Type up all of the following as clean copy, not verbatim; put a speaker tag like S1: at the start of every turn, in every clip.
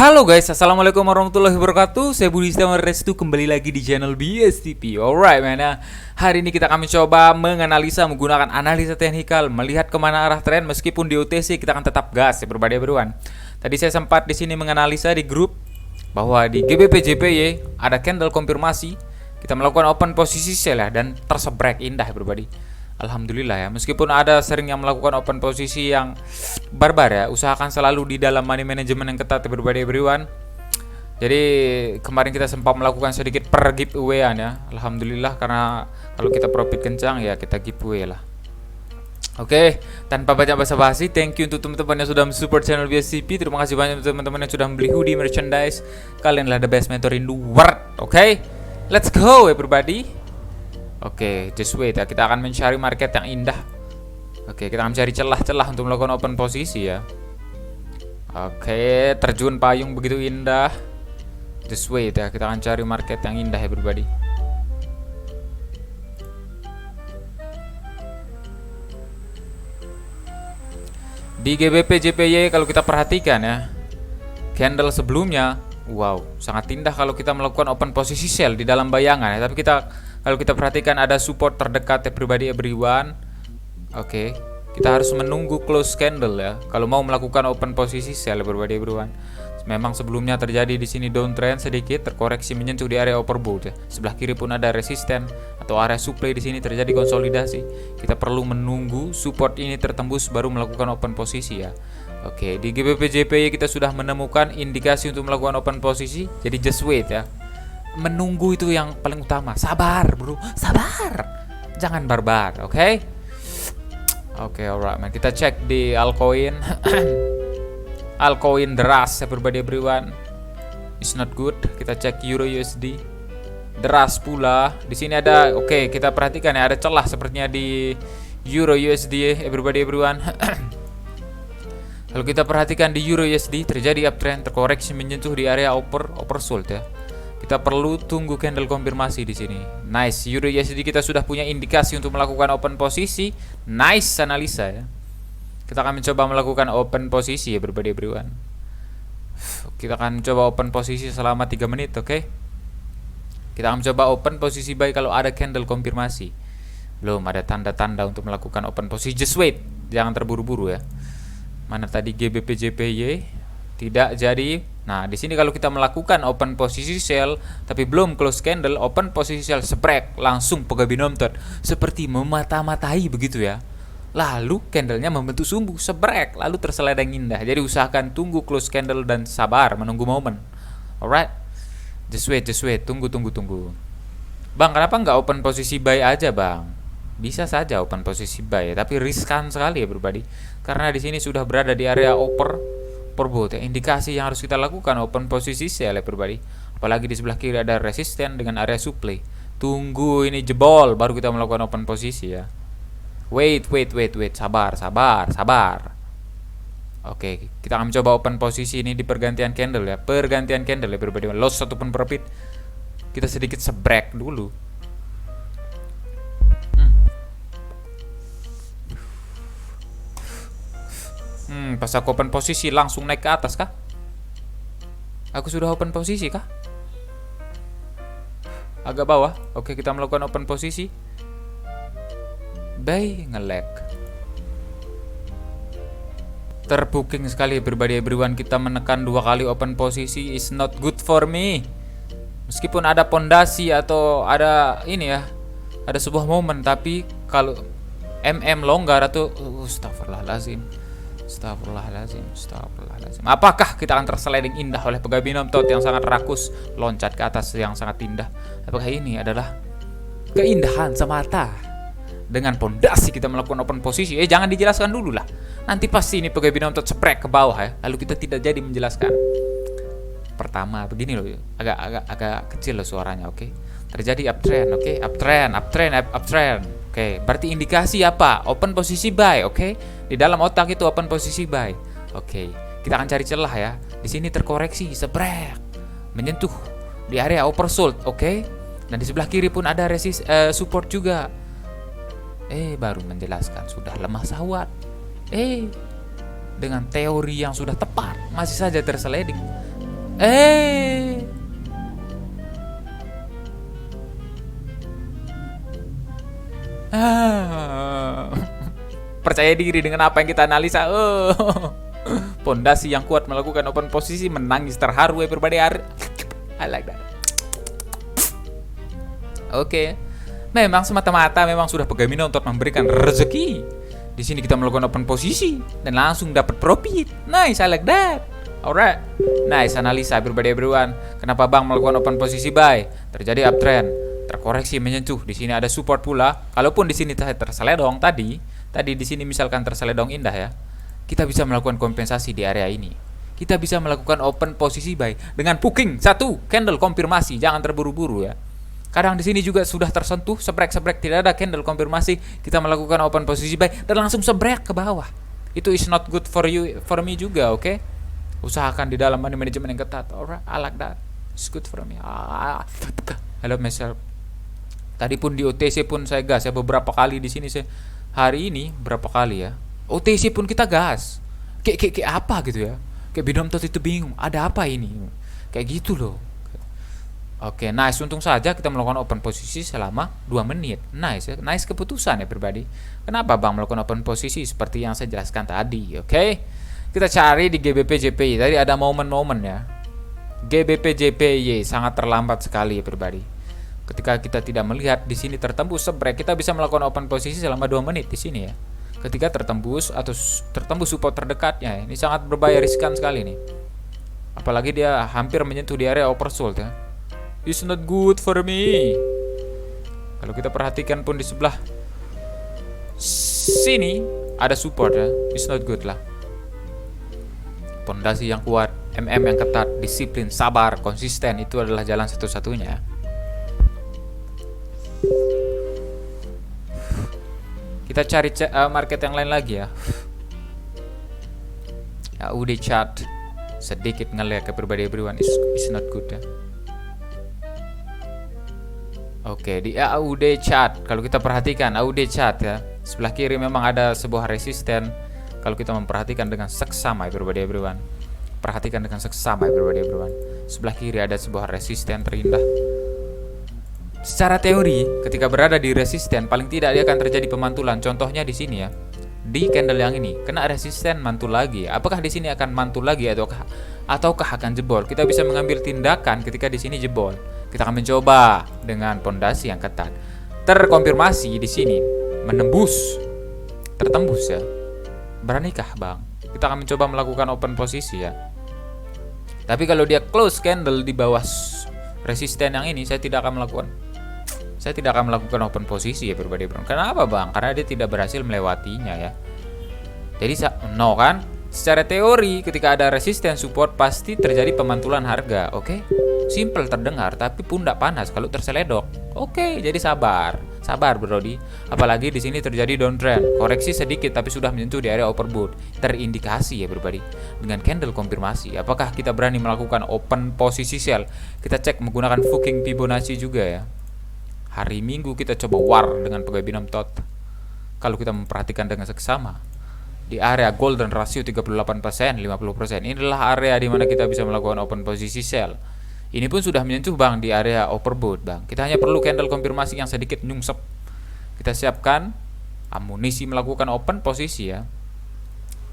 S1: Halo guys, assalamualaikum warahmatullahi wabarakatuh. Saya Budi Setiawan Restu, kembali lagi di channel BSTP. Alright man, hari ini kita akan mencoba menganalisa menggunakan analisa teknikal, melihat kemana arah tren. Meskipun di OTC kita akan tetap gas ya beruan. Tadi saya sempat di sini menganalisa di grup bahwa di GBP JPY ada candle konfirmasi. Kita melakukan open posisi sell ya, dan tersebrek indah ya berbadi. Alhamdulillah ya, meskipun ada sering yang melakukan open posisi yang barbar ya, usahakan selalu di dalam money management yang ketat berbeda everyone. Jadi kemarin kita sempat melakukan sedikit per giveaway-an ya. Alhamdulillah, karena kalau kita profit kencang ya kita giveaway lah. Oke, tanpa banyak basa-basi, thank you untuk teman-teman yang sudah mensupport channel BSCP. Terima kasih banyak untuk teman-teman yang sudah membeli hoodie merchandise. Kalian adalah the best mentor in the world. Oke, let's go everybody. Oke, just wait ya. Kita akan mencari market yang indah. Oke, kita akan mencari celah-celah untuk melakukan open posisi ya. Oke, terjun payung begitu indah. Just wait ya. Kita akan cari market yang indah ya everybody. Di GBP JPY kalau kita perhatikan ya, candle sebelumnya, wow, sangat indah kalau kita melakukan open posisi sell di dalam bayangan ya. Tapi kalau kita perhatikan ada support terdekat ya everyone. Oke, kita harus menunggu close candle ya kalau mau melakukan open posisi sell everyone. Memang sebelumnya terjadi di sini downtrend sedikit, terkoreksi menyentuh di area overbought ya. Sebelah kiri pun ada resisten atau area supply, di sini terjadi konsolidasi. Kita perlu menunggu support ini tertembus baru melakukan open posisi ya. Oke, di GBP JPY kita sudah menemukan indikasi untuk melakukan open posisi. Jadi just wait ya. Menunggu itu yang paling utama. Sabar bro, sabar, jangan barbar. Oke, alright man. Kita cek di altcoin. Altcoin deras everyone, it's not good. Kita cek Euro USD, deras pula. Di sini ada, oke, kita perhatikan ya, ada celah sepertinya di Euro USD everyone. Kalau kita perhatikan di Euro USD terjadi uptrend, terkoreksi menyentuh di area oversold ya. Kita perlu tunggu candle konfirmasi di sini. Nice, Euro USD kita sudah punya indikasi untuk melakukan open posisi. Nice analisa ya. Kita akan mencoba melakukan open posisi ya everyone. Kita akan coba open posisi selama 3 menit, oke? Kita akan mencoba open posisi buy kalau ada candle konfirmasi. Belum ada tanda-tanda untuk melakukan open posisi, just wait. Jangan terburu-buru ya. Mana tadi GBP JPY? Tidak jadi. Nah, di sini kalau kita melakukan open posisi sell tapi belum close candle, open posisi sell sebrek, langsung pegabi nonton seperti memata-matai begitu ya. Lalu candlenya membentuk sumbu, sebrek, lalu terseledeng indah. Jadi usahakan tunggu close candle dan sabar menunggu momen. Alright, just wait, tunggu. Bang, kenapa nggak open posisi buy aja bang? Bisa saja open posisi buy, tapi riskan sekali ya everybody. Karena di sini sudah berada di area overbought ya. Indikasi yang harus kita lakukan open posisi sell everybody. Apalagi di sebelah kiri ada resisten dengan area supply. Tunggu ini jebol baru kita melakukan open posisi ya. Wait, sabar. Oke, kita akan mencoba open posisi ini di pergantian candle ya. Pergantian candle ya everybody. Loss ataupun profit kita sedikit sebrek dulu. Pas aku open posisi langsung naik ke atas kah? Aku sudah open posisi kah? Agak bawah. Oke, kita melakukan open posisi. Buy, nge-lag. Terbooking sekali everyone. Kita menekan 2 kali open posisi is not good for me. Meskipun ada pondasi atau ada ini ya, ada sebuah momen, tapi kalau longgar atau Astagfirullahalazim. Apakah kita akan tersliding indah oleh pegabinom tot yang sangat rakus, loncat ke atas yang sangat indah? Apakah ini adalah keindahan semata? Dengan pondasi kita melakukan open posisi. Jangan dijelaskan dulu lah. Nanti pasti ini pegabinom tot seprek ke bawah ya. Lalu kita tidak jadi menjelaskan. Pertama begini loh, agak kecil loh suaranya, oke? Terjadi uptrend, oke? Uptrend. Oke, berarti indikasi apa? Open posisi buy, oke? Di dalam otak itu open posisi buy. Oke, kita akan cari celah ya. Di sini terkoreksi, sebrek, menyentuh di area oversold, oke? Dan di sebelah kiri pun ada support juga. Baru menjelaskan sudah lemah sahwat. dengan teori yang sudah tepat masih saja tersliding. Eh. Percaya diri dengan apa yang kita analisa. Pondasi yang kuat melakukan open posisi, menangis terharu everybody. I like that. Oke. Memang semata-mata memang sudah Pegamino untuk memberikan rezeki. Di sini kita melakukan open posisi dan langsung dapat profit. Nice, I like that. Alright. Nice analisa everyone. Kenapa Bang melakukan open posisi buy? Terjadi uptrend, terkoreksi menyentuh. Di sini ada support pula. Kalaupun di sini terseledong tadi di sini misalkan terseledong indah ya. Kita bisa melakukan kompensasi di area ini. Kita bisa melakukan open posisi buy dengan booking 1 candle konfirmasi. Jangan terburu-buru ya. Kadang di sini juga sudah tersentuh sebrek tidak ada candle konfirmasi, kita melakukan open posisi buy dan langsung sebrek ke bawah. Itu is not good for you, for me juga, oke? Usahakan di dalam money management yang ketat. Alright, I like that. It's good for me. I love myself. Tadi pun di OTC pun saya gas ya beberapa kali di sini saya. Hari ini berapa kali ya? OTC pun kita gas. Kayak apa gitu ya? Kayak Binom Tot itu bingung, ada apa ini? Kayak gitu loh. Oke, nice. Untung saja kita melakukan open posisi selama 2 menit. Nice ya. Nice keputusan ya pribadi. Kenapa Bang melakukan open posisi seperti yang saya jelaskan tadi, oke? Kita cari di GBP JPY. Tadi ada momen-momen ya. GBP JPY sangat terlambat sekali ya pribadi. Ketika kita tidak melihat di sini tertembus sebrek, kita bisa melakukan open posisi selama 2 menit di sini ya. Ketika tertembus atau tertembus support terdekatnya, ini sangat berbahaya, riskan sekali nih. Apalagi dia hampir menyentuh di area oversold ya. It's not good for me. Kalau kita perhatikan pun di sebelah sini ada support ya. It's not good lah. Pondasi yang kuat, MM yang ketat, disiplin, sabar, konsisten, itu adalah jalan satu-satunya. Kita cari market yang lain lagi ya. AUD chart sedikit ngeliat ke pribadi everyone. It's not good ya. Oke, di AUD chart kalau kita perhatikan AUD chart ya, sebelah kiri memang ada sebuah resisten. Kalau kita memperhatikan dengan seksama everyone. Perhatikan dengan seksama everyone. Sebelah kiri ada sebuah resisten terindah. Secara teori, ketika berada di resisten paling tidak dia akan terjadi pemantulan. Contohnya di sini ya. Di candle yang ini kena resisten, mantul lagi. Apakah di sini akan mantul lagi ataukah akan jebol? Kita bisa mengambil tindakan ketika di sini jebol. Kita akan mencoba dengan pondasi yang ketat. Terkonfirmasi di sini menembus, tertembus ya. Beranikah Bang? Kita akan mencoba melakukan open posisi ya. Tapi kalau dia close candle di bawah resisten yang ini, saya tidak akan melakukan open posisi ya pribadi Bang. Kenapa Bang? Karena dia tidak berhasil melewatinya ya. Jadi no kan? Secara teori ketika ada resisten support pasti terjadi pemantulan harga, oke? Simple terdengar tapi pundak panas kalau terseledok. Oke, jadi sabar Brody. Apalagi di sini terjadi downtrend, koreksi sedikit tapi sudah menyentuh di area overbought. Terindikasi ya pribadi dengan candle konfirmasi. Apakah kita berani melakukan open posisi sell? Kita cek menggunakan Fuking Fibonacci juga ya. Hari Minggu kita coba war dengan pegawai Binom Tot. Kalau kita memperhatikan dengan seksama di area golden ratio 38%, 50%. Inilah area di mana kita bisa melakukan open posisi sell. Ini pun sudah menyentuh Bang di area overbought Bang. Kita hanya perlu candle konfirmasi yang sedikit nyungsep. Kita siapkan amunisi melakukan open posisi ya.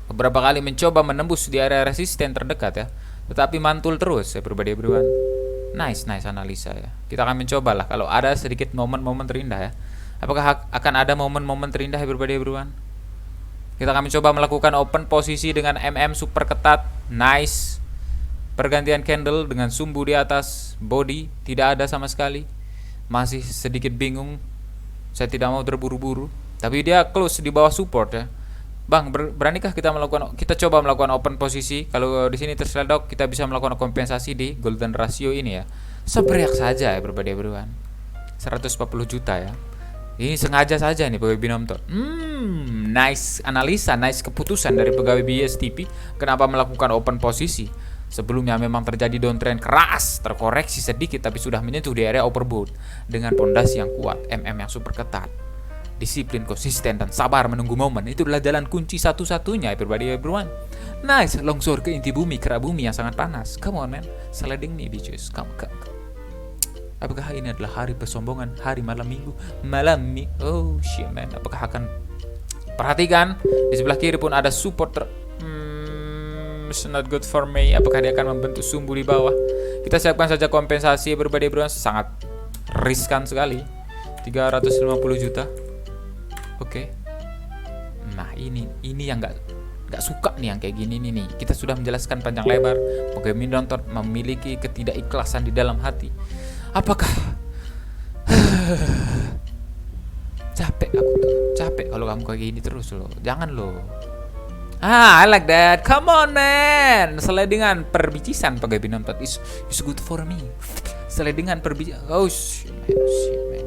S1: Beberapa kali mencoba menembus di area resisten terdekat ya, tetapi mantul terus ya everyone. Nice analisa ya. Kita akan mencoba lah kalau ada sedikit momen-momen terindah ya. Apakah akan ada momen-momen terindah everyone? Kita akan mencoba melakukan open posisi dengan MM super ketat. Nice. Pergantian candle dengan sumbu di atas, body tidak ada sama sekali. Masih sedikit bingung. Saya tidak mau terburu-buru, tapi dia close di bawah support ya. Bang, beranikah kita coba melakukan open posisi? Kalau di sini terseledok, kita bisa melakukan kompensasi di golden ratio ini ya. Sebriak saja ya everyone. 140 juta ya. Ini sengaja saja nih pegawai Binom Tot. Nice analisa, nice keputusan dari pegawai BSTP. Kenapa melakukan open posisi? Sebelumnya memang terjadi downtrend keras, terkoreksi sedikit tapi sudah menyentuh di area overbought dengan pondasi yang kuat, MM yang super ketat. Disiplin, konsisten, dan sabar menunggu momen itu adalah jalan kunci satu-satunya everyone. Nice, longsor ke inti bumi, kerak bumi yang sangat panas. Come on man, sliding me bitches. Come. Apakah ini adalah hari persombongan, hari malam minggu, oh shit man. Apakah akan perhatikan di sebelah kiri pun ada support it's not good for me. Apakah dia akan membentuk sumbu di bawah? Kita siapkan saja kompensasi everybody, sangat riskan sekali. 350 juta. Oke. Nah, ini yang nggak suka nih yang kayak gini nih. Kita sudah menjelaskan panjang lebar bagaimana nonton memiliki ketidakikhlasan di dalam hati. Apakah capek aku tuh. Capek kalau kamu kayak gini terus loh. Jangan loh. I like that. Come on man. Slidingan perbicisan pakai binontot is good for me. Slidingan perbicisan. Oh shit man.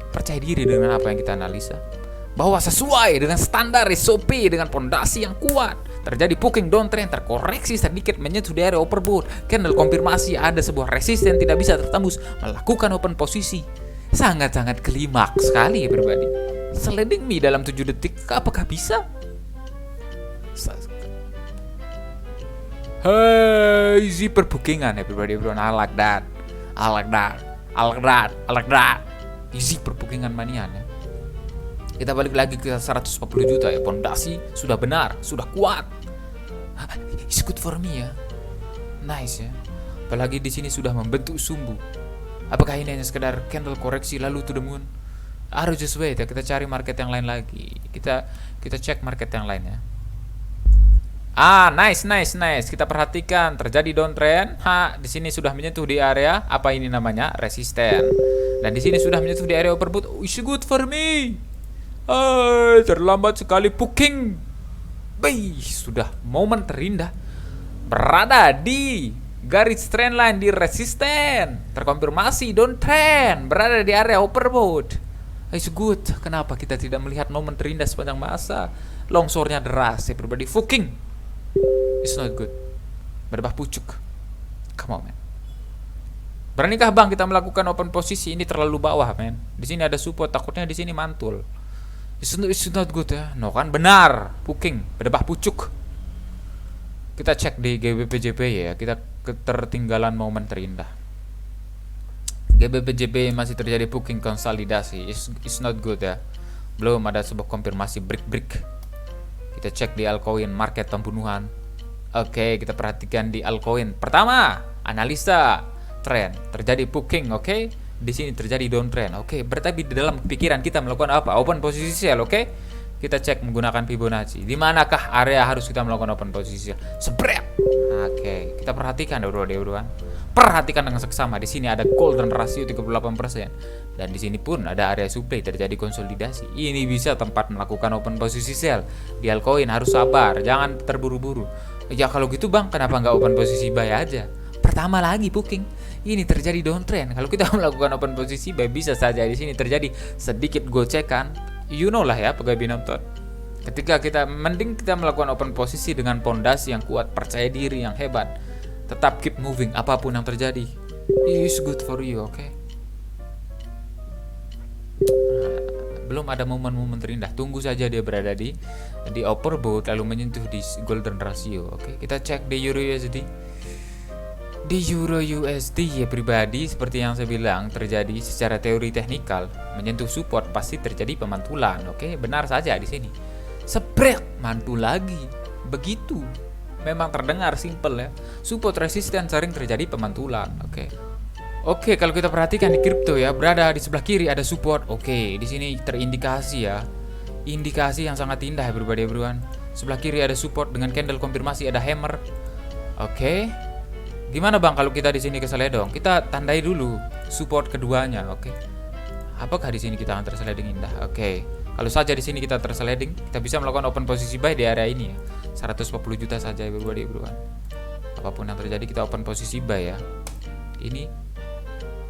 S1: Percaya diri dengan apa yang kita analisa, bahwa sesuai dengan standar SOP dengan pondasi yang kuat. Terjadi puking downtrend, terkoreksi sedikit menyentuh di area overbought. Candle konfirmasi ada sebuah resisten tidak bisa tertembus, melakukan open posisi. Sangat-sangat klimaks sekali ya pribadi. Sliding me dalam 7 detik, apakah bisa? Hey, zipper bookingan ya pribadi bro. I like that. Easy perbukingan mania ya. Kita balik lagi ke 140 juta ya. Pondasi sudah benar, sudah kuat. It's good for me ya. Nice ya. Apalagi di sini sudah membentuk sumbu. Apakah ini hanya sekedar candle koreksi lalu to the moon? Harus just wait ya. Kita cari market yang lain lagi. Kita cek market yang lain ya. Nice. Kita perhatikan terjadi downtrend. Di sini sudah menyentuh di area apa ini namanya? Resisten. Dan di sini sudah menyentuh di area overbought. It's good for me. Terlambat sekali booking. Sudah momen terindah. Berada di garis trendline di resisten. Terkonfirmasi downtrend. Berada di area overbought. It's good. Kenapa kita tidak melihat momen terindah sepanjang masa? Longsornya deras ya pribadi. Booking. It's not good. Berbah pucuk. Come on man. Beranikah bang kita melakukan open posisi? Ini terlalu bawah men. Di sini ada support, takutnya di sini mantul. It's not good ya. No kan benar. Booking, berdebah pucuk. Kita cek di GBPJP ya. Kita ketertinggalan momen terindah. GBPJP masih terjadi booking konsolidasi. It's not good ya. Belum ada sebuah konfirmasi break. Kita cek di altcoin market pembunuhan. Oke, kita perhatikan di altcoin. Pertama, analisa trend, terjadi booking, oke. Di sini terjadi downtrend, oke. Berarti di dalam pikiran kita melakukan apa? Open posisi sell, oke. Kita cek menggunakan Fibonacci. Di manakah area harus kita melakukan open posisi sell? Sebret. Oke, kita perhatikan bro. Perhatikan dengan seksama. Di sini ada golden ratio 38%. Dan di sini pun ada area supply terjadi konsolidasi. Ini bisa tempat melakukan open posisi sell. Di altcoin harus sabar, jangan terburu-buru. Ya kalau gitu bang, kenapa nggak open posisi buy aja? Pertama lagi booking, ini terjadi downtrend. Kalau kita melakukan open posisi buy bisa saja di sini terjadi sedikit gocekan. You know lah ya pegawai binonton. Ketika kita melakukan open posisi dengan pondasi yang kuat, percaya diri yang hebat, tetap keep moving apapun yang terjadi. It's good for you, oke? Belum ada momen-momen terindah. Tunggu saja dia berada di overbought lalu menyentuh di golden ratio, oke? Kita cek di Euro USD. Di Euro USD ya pribadi seperti yang saya bilang terjadi secara teori teknikal menyentuh support pasti terjadi pemantulan, oke? Benar saja di sini. Sebret mantul lagi. Begitu. Memang terdengar simple ya. Support resisten sering terjadi pemantulan, oke? Oke, kalau kita perhatikan di kripto ya, berada di sebelah kiri ada support. Oke, di sini terindikasi ya. Indikasi yang sangat indah ya pribadi everyone. Sebelah kiri ada support dengan candle konfirmasi ada hammer. Oke. Gimana bang kalau kita di sini keseledong? Kita tandai dulu support keduanya, oke. Apakah di sini kita akan terseleding indah? Oke. Kalau saja di sini kita terseleding, kita bisa melakukan open posisi buy di area ini ya. 140 juta saja everyone. Apapun yang terjadi kita open posisi buy ya. Ini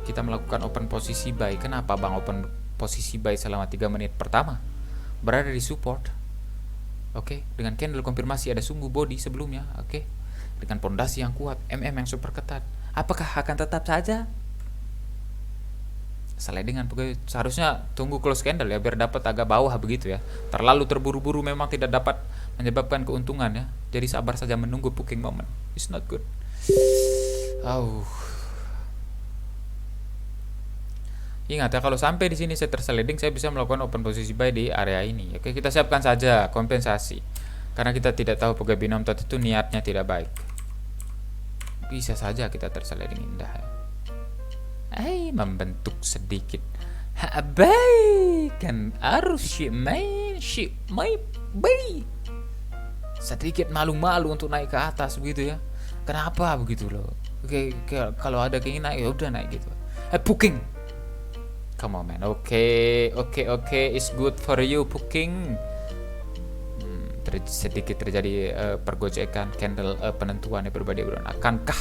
S1: kita melakukan open posisi buy. Kenapa bang open posisi buy selama 3 menit pertama? Berada di support. Oke, dengan candle konfirmasi ada sumbu body sebelumnya, oke. Dengan pondasi yang kuat, MM yang super ketat. Apakah akan tetap saja? Sliding dengan pegawai seharusnya tunggu close candle ya, biar dapat agak bawah begitu ya. Terlalu terburu-buru memang tidak dapat menyebabkan keuntungan ya. Jadi sabar saja menunggu booking moment. It's not good. Ingat ya, kalau sampai di sini saya tersliding, saya bisa melakukan open posisi buy di area ini. Oke, kita siapkan saja kompensasi. Karena kita tidak tahu pegawai binom itu niatnya tidak baik. Bisa saja kita tersliding indah ya. Membentuk sedikit. Baik kan arus main baik. Sedikit malu-malu untuk naik ke atas begitu ya. Kenapa begitu loh? Oke, kalau ada keinginan ya udah naik gitu. Booking. Come on man. Oke, it's good for you booking. Sedikit terjadi pergocekan candle penentuan ya berbeda bro. Akankah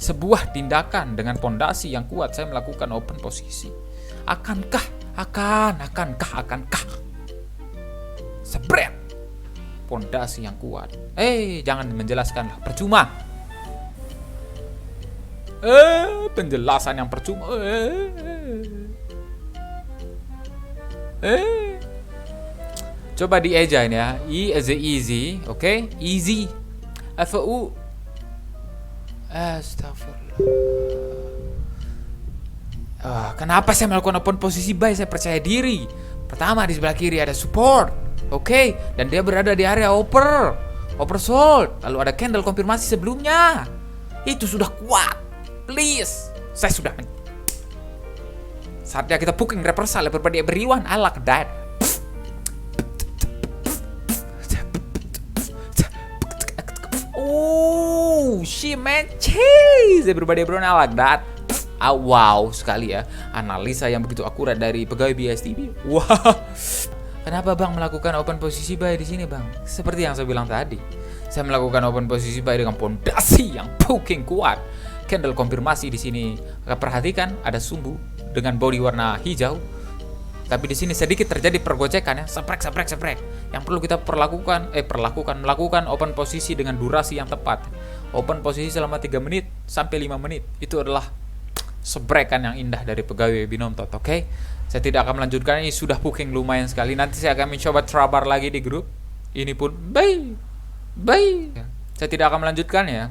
S1: sebuah tindakan dengan pondasi yang kuat saya melakukan open posisi? Akankah spread pondasi yang kuat? Jangan menjelaskan lah, percuma. Penjelasan yang percuma. Coba diejain ya. E as easy, oke? Easy. FU. Astagfirullah. Kenapa saya melakukan open posisi buy? Saya percaya diri. Pertama, di sebelah kiri ada support, oke? Dan dia berada di area oversold. Lalu ada candle konfirmasi sebelumnya. Itu sudah kuat. Please, saya sudah saatnya kita booking reversal berbeda everyone. I like that. She man cheese everybody bro, I like that. Wow sekali ya, analisa yang begitu akurat dari pegawai BSTB. Wah, kenapa bang melakukan open posisi buy di sini bang? Seperti yang saya bilang tadi, saya melakukan open posisi buy dengan pondasi yang booking kuat. Candle konfirmasi di sini. Perhatikan ada sumbu dengan body warna hijau. Tapi di sini sedikit terjadi pergocekan ya, seprek. Yang perlu kita melakukan open posisi dengan durasi yang tepat. Open posisi selama 3 menit sampai 5 menit. Itu adalah seprekan yang indah dari pegawai binom tot. Oke. Saya tidak akan melanjutkan, ini sudah booking lumayan sekali. Nanti saya akan mencoba trabar lagi di grup. Ini pun bye. Saya tidak akan melanjutkan ya.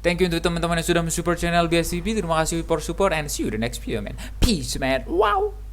S1: Thank you untuk teman-teman yang sudah mensupport channel BSTB. Terima kasih for support and see you the next video man. Peace man. Wow.